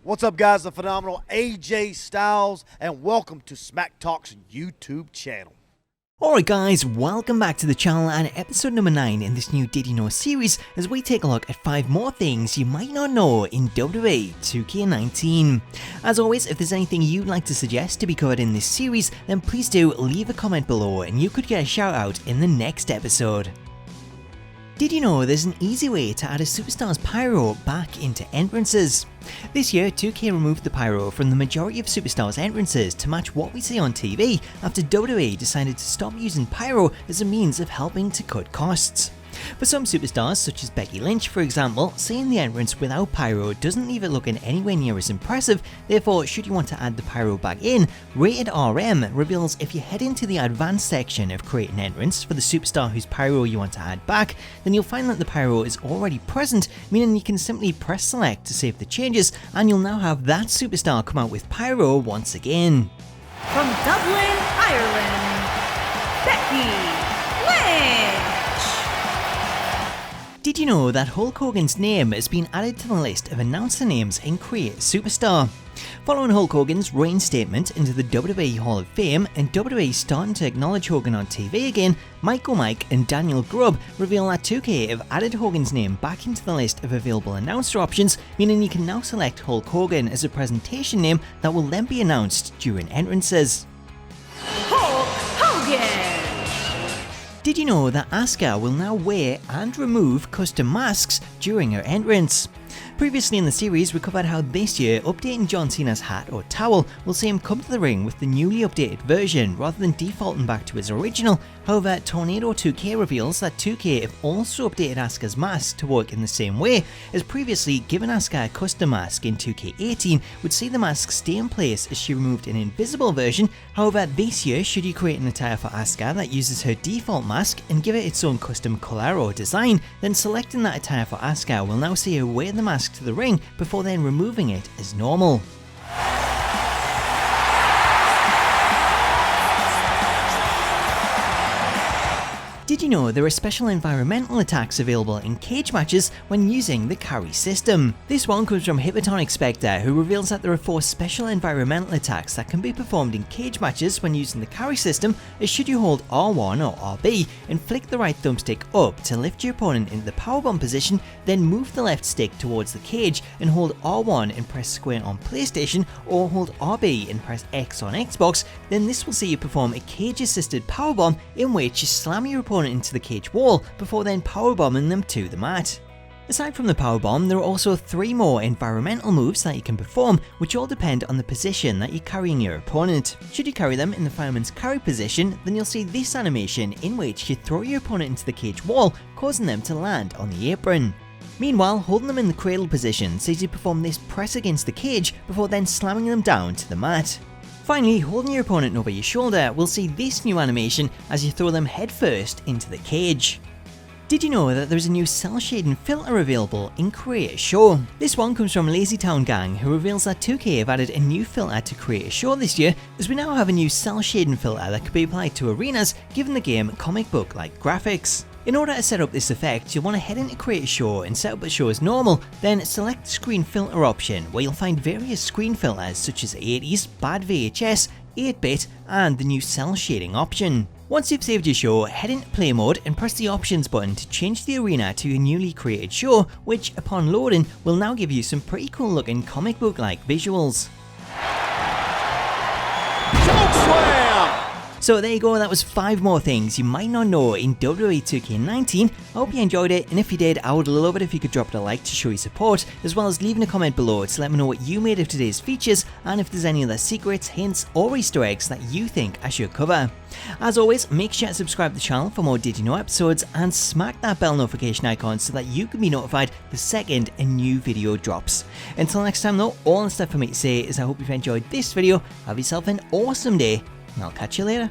What's up, guys? The phenomenal AJ Styles, and welcome to Smacktalks YouTube channel. Alright guys, welcome back to the channel and episode number 9 in this new Did You Know series as we take a look at 5 more things you might not know in WWE 2K19. As always, if there's anything you'd like to suggest to be covered in this series, then please do leave a comment below and you could get a shout out in the next episode. Did you know there's an easy way to add a superstar's pyro back into entrances? This year, 2K removed the pyro from the majority of superstars' entrances to match what we see on TV after WWE decided to stop using pyro as a means of helping to cut costs. For some superstars, such as Becky Lynch for example, seeing the entrance without pyro doesn't leave it looking anywhere near as impressive, therefore should you want to add the pyro back in, Rated RM reveals if you head into the advanced section of create an entrance for the superstar whose pyro you want to add back, then you'll find that the pyro is already present, meaning you can simply press select to save the changes and you'll now have that superstar come out with pyro once again. From Dublin, Ireland, Becky Lynch! Did you know that Hulk Hogan's name has been added to the list of announcer names in Create Superstar? Following Hulk Hogan's reinstatement into the WWE Hall of Fame and WWE starting to acknowledge Hogan on TV again, Michael Mike and Daniel Grubb reveal that 2K have added Hogan's name back into the list of available announcer options, meaning you can now select Hulk Hogan as a presentation name that will then be announced during entrances. Hulk Hogan! Did you know that Asuka will now wear and remove custom masks during her entrance? Previously in the series, we covered how this year updating John Cena's hat or towel will see him come to the ring with the newly updated version rather than defaulting back to his original. However, Tornado 2K reveals that 2K have also updated Asuka's mask to work in the same way, as previously giving Asuka a custom mask in 2K18 would see the mask stay in place as she removed an invisible version. However, this year, should you create an attire for Asuka that uses her default mask and give it its own custom colour or design, then selecting that attire for Asuka will now see her wear the mask to the ring before then removing it as normal. Did you know there are special environmental attacks available in cage matches when using the carry system? This one comes from Hypotonic Spectre, who reveals that there are 4 special environmental attacks that can be performed in cage matches when using the carry system, as should you hold R1 or RB and flick the right thumbstick up to lift your opponent into the powerbomb position, then move the left stick towards the cage and hold R1 and press square on PlayStation, or hold RB and press X on Xbox, then this will see you perform a cage assisted powerbomb in which you slam your opponent into the cage wall before then powerbombing them to the mat. Aside from the powerbomb, there are also 3 more environmental moves that you can perform, which all depend on the position that you're carrying your opponent. Should you carry them in the fireman's carry position, then you'll see this animation in which you throw your opponent into the cage wall, causing them to land on the apron. Meanwhile, holding them in the cradle position sees you perform this press against the cage before then slamming them down to the mat. Finally, holding your opponent over your shoulder will see this new animation as you throw them headfirst into the cage. Did you know that there's a new Cel Shading filter available in Create a Show? This one comes from Lazy Town Gang, who reveals that 2K have added a new filter to Create a Show this year, as we now have a new Cel Shading filter that can be applied to arenas, giving the game comic book-like graphics. In order to set up this effect, you'll want to head into Create a Show and set up a show as normal, then select the screen filter option, where you'll find various screen filters such as 80s, bad VHS, 8-bit and the new Cel Shading option. Once you've saved your show, head into play mode and press the options button to change the arena to your newly created show, which upon loading will now give you some pretty cool looking comic book like visuals. So there you go, that was 5 more things you might not know in WWE 2K19. I hope you enjoyed it, and if you did, I would love it if you could drop it a like to show your support, as well as leaving a comment below to let me know what you made of today's features, and if there's any other secrets, hints or Easter eggs that you think I should cover. As always, make sure to subscribe to the channel for more Did You Know episodes, and smack that bell notification icon so that you can be notified the second a new video drops. Until next time though, all that's left for me to say is I hope you've enjoyed this video, have yourself an awesome day, and I'll catch you later.